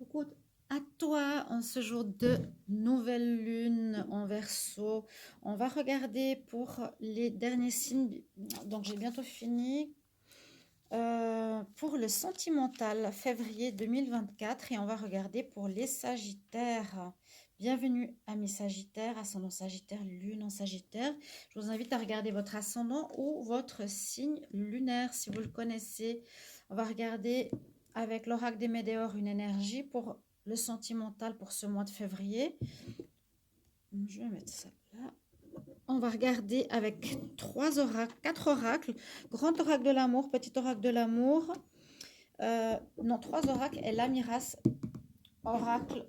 coucou à toi en ce jour de nouvelle lune en Verseau. On va regarder pour les derniers signes. Donc j'ai bientôt fini. Pour le sentimental, février 2024, et on va regarder pour les Sagittaires. Bienvenue amis Sagittaires, ascendant Sagittaire, lune en Sagittaire. Je vous invite à regarder votre ascendant ou votre signe lunaire si vous le connaissez. On va regarder avec l'oracle des Météores une énergie pour le sentimental pour ce mois de février. Je vais mettre ça là. On va regarder avec 4 oracles. Grand oracle de l'amour, petit oracle de l'amour. Non, 3 oracles et l'Amiras oracle,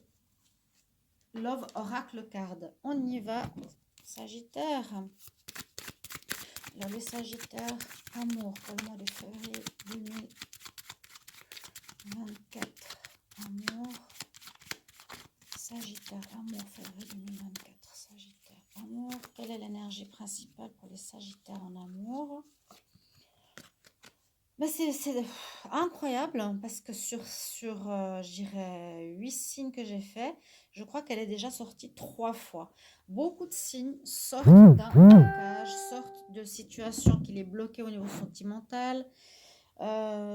Love oracle card. On y va, Sagittaire. Alors, les Sagittaires, amour pour le mois de février 2024. Amour. Sagittaire, amour, février 2024. Sagittaire, amour. Quelle est l'énergie principale pour les Sagittaires en amour? Ben c'est incroyable parce que sur je dirais 8 signes que j'ai fait, je crois qu'elle est déjà sortie 3 fois. Beaucoup de signes sortent d'un blocage, sortent de situations qui les bloquaient au niveau sentimental,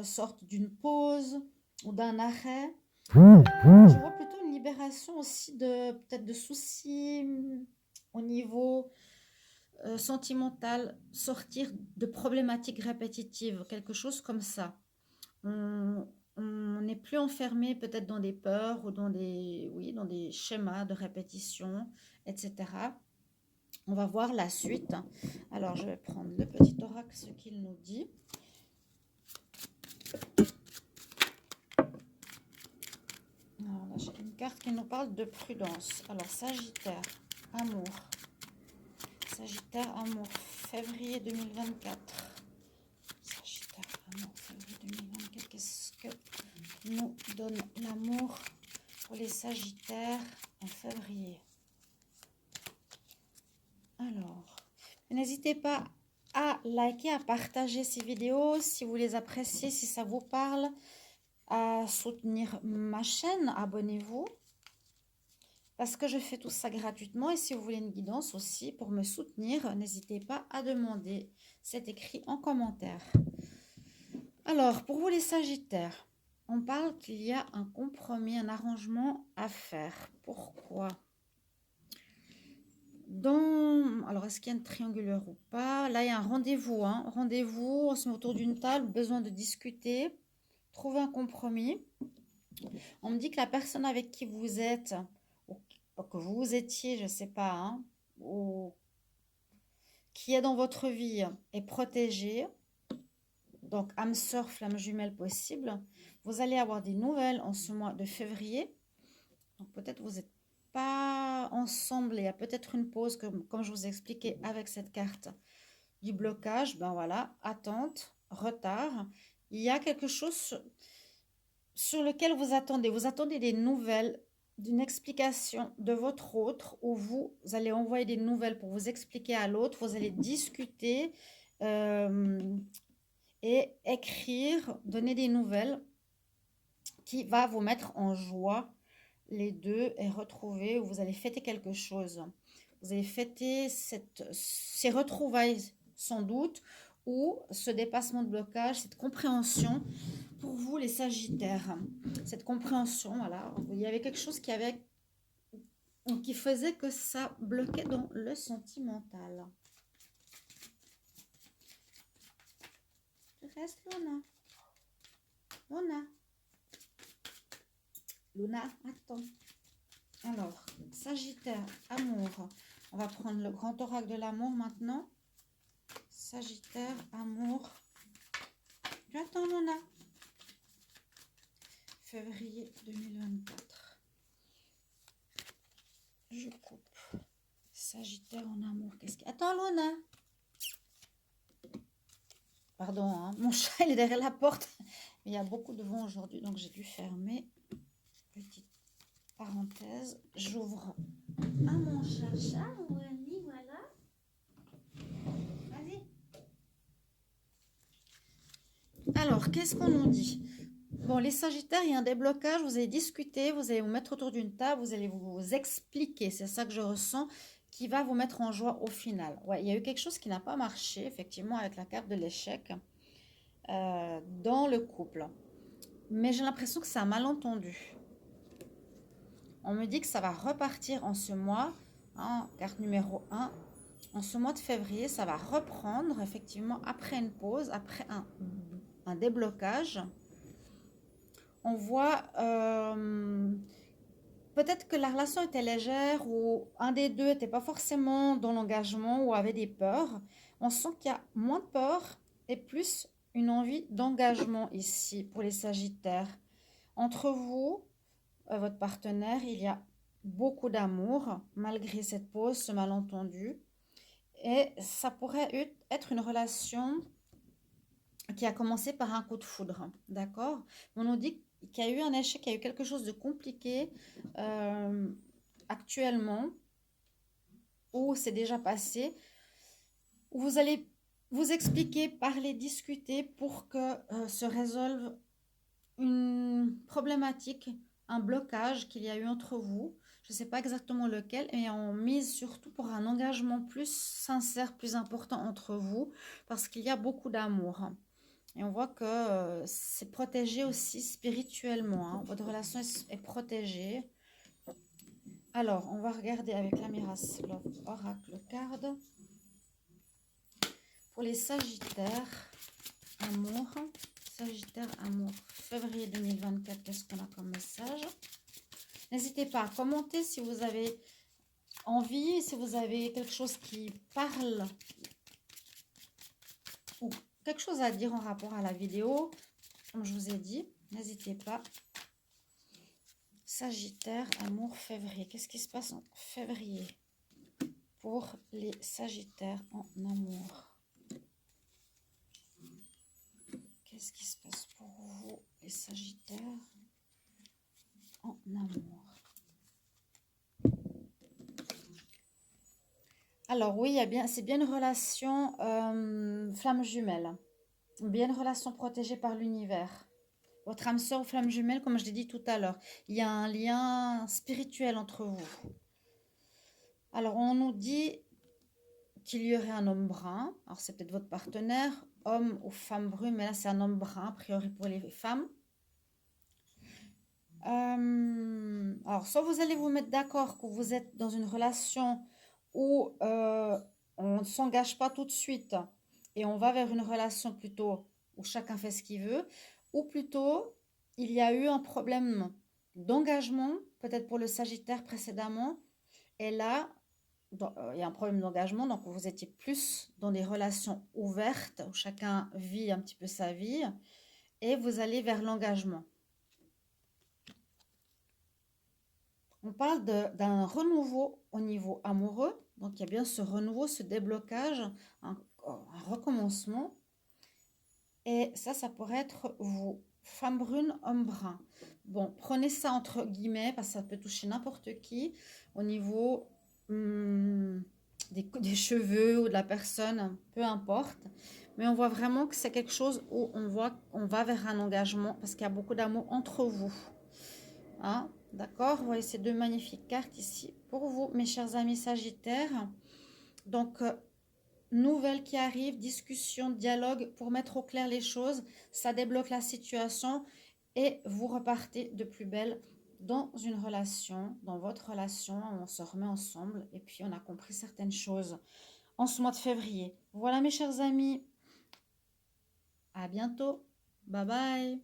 sortent d'une pause ou d'un arrêt. Je vois plutôt une libération aussi de peut-être de soucis au niveau sentimental, sortir de problématiques répétitives, quelque chose comme ça. On n'est plus enfermé peut-être dans des peurs ou dans dans des schémas de répétition, etc. On va voir la suite. Alors, je vais prendre le petit oracle, ce qu'il nous dit. Alors là, j'ai une carte qui nous parle de prudence. Alors, Sagittaire, amour. Sagittaire, amour, février 2024. Sagittaire, amour, février 2024. Qu'est-ce que nous donne l'amour pour les Sagittaires en février? Alors, n'hésitez pas à liker, à partager ces vidéos si vous les appréciez, si ça vous parle, à soutenir ma chaîne, abonnez-vous. Parce que je fais tout ça gratuitement et si vous voulez une guidance aussi pour me soutenir, n'hésitez pas à demander. C'est écrit en commentaire. Alors, pour vous les Sagittaires, on parle qu'il y a un compromis, un arrangement à faire. Pourquoi? Alors, est-ce qu'il y a un triangulaire ou pas? Là, il y a un rendez-vous. Rendez-vous, on se met autour d'une table, besoin de discuter, trouver un compromis. On me dit que la personne avec qui vous êtes, ou que vous étiez, je ne sais pas, ou qui est dans votre vie, est protégée. Donc, âme sœur, flamme jumelle possible. Vous allez avoir des nouvelles en ce mois de février. Donc, peut-être vous n'êtes pas ensemble. Il y a peut-être une pause, comme je vous ai expliqué avec cette carte du blocage. Ben voilà, attente, retard. Il y a quelque chose sur lequel vous attendez. Vous attendez des nouvelles, d'une explication de votre autre, où vous allez envoyer des nouvelles pour vous expliquer à l'autre. Vous allez discuter et écrire, donner des nouvelles qui va vous mettre en joie les deux et retrouver, vous allez fêter quelque chose. Vous allez fêter ces retrouvailles sans doute ou ce dépassement de blocage, cette compréhension pour vous les Sagittaires. Cette compréhension, voilà, il y avait quelque chose qui faisait que ça bloquait dans le sentimental. Reste Luna. Luna, attends. Alors, Sagittaire, amour. On va prendre le grand oracle de l'amour maintenant. Sagittaire, amour. J'attends Luna. Février 2024. Je coupe. Sagittaire en amour. Qu'est-ce qu'il y a? Attends Luna. Pardon, mon chat il est derrière la porte. Il y a beaucoup de vent aujourd'hui, donc j'ai dû fermer. Petite parenthèse. J'ouvre à mon chat. Voilà. Vas-y. Alors, qu'est-ce qu'on nous dit? Bon, les Sagittaires, il y a un déblocage, vous allez discuter, vous allez vous mettre autour d'une table, vous allez vous expliquer, c'est ça que je ressens, qui va vous mettre en joie au final. Ouais, il y a eu quelque chose qui n'a pas marché, effectivement, avec la carte de l'échec dans le couple. Mais j'ai l'impression que c'est un malentendu. On me dit que ça va repartir en ce mois, hein, carte numéro 1. En ce mois de février, ça va reprendre, effectivement, après une pause, après un déblocage. On voit peut-être que la relation était légère ou un des deux n'était pas forcément dans l'engagement ou avait des peurs. On sent qu'il y a moins de peur et plus une envie d'engagement ici pour les Sagittaires. Entre vous, votre partenaire, il y a beaucoup d'amour malgré cette pause, ce malentendu. Et ça pourrait être une relation qui a commencé par un coup de foudre, d'accord? On nous dit qu'il y a eu un échec, qu'il y a eu quelque chose de compliqué actuellement, ou c'est déjà passé, où vous allez vous expliquer, parler, discuter pour que se résolve une problématique, un blocage qu'il y a eu entre vous. Je ne sais pas exactement lequel, et on mise surtout pour un engagement plus sincère, plus important entre vous, parce qu'il y a beaucoup d'amour. Et on voit que c'est protégé aussi spirituellement, hein. Votre relation est protégée. Alors, on va regarder avec la Love Oracle Card. Pour les Sagittaires, amour. Sagittaire, amour. Février 2024, qu'est-ce qu'on a comme message? N'hésitez pas à commenter si vous avez envie, si vous avez quelque chose qui parle ou quelque chose à dire en rapport à la vidéo. Comme je vous ai dit, n'hésitez pas. Sagittaire, amour, février. Qu'est-ce qui se passe en février pour les Sagittaires en amour? Qu'est-ce qui se passe pour vous, les Sagittaires en amour? Alors oui, c'est bien une relation flamme jumelle. Bien une relation protégée par l'univers. Votre âme sœur ou flamme jumelle, comme je l'ai dit tout à l'heure, il y a un lien spirituel entre vous. Alors, on nous dit qu'il y aurait un homme brun. Alors, c'est peut-être votre partenaire, homme ou femme brune, mais là, c'est un homme brun, a priori pour les femmes. Alors, soit vous allez vous mettre d'accord que vous êtes dans une relation où on ne s'engage pas tout de suite et on va vers une relation plutôt où chacun fait ce qu'il veut, ou plutôt il y a eu un problème d'engagement, peut-être pour le Sagittaire précédemment, et là, il y a un problème d'engagement, donc vous étiez plus dans des relations ouvertes où chacun vit un petit peu sa vie et vous allez vers l'engagement. On parle d'un renouveau au niveau amoureux. Donc, il y a bien ce renouveau, ce déblocage, un recommencement. Et ça pourrait être vous, femme brune, homme brun. Bon, prenez ça entre guillemets parce que ça peut toucher n'importe qui au niveau des cheveux ou de la personne, peu importe. Mais on voit vraiment que c'est quelque chose où on va vers un engagement parce qu'il y a beaucoup d'amour entre vous. Hein? D'accord, vous voyez ces deux magnifiques cartes ici pour vous, mes chers amis Sagittaires. Donc, nouvelles qui arrivent, discussion, dialogue pour mettre au clair les choses. Ça débloque la situation et vous repartez de plus belle dans une relation, dans votre relation. On se remet ensemble et puis on a compris certaines choses en ce mois de février. Voilà mes chers amis, à bientôt, bye bye.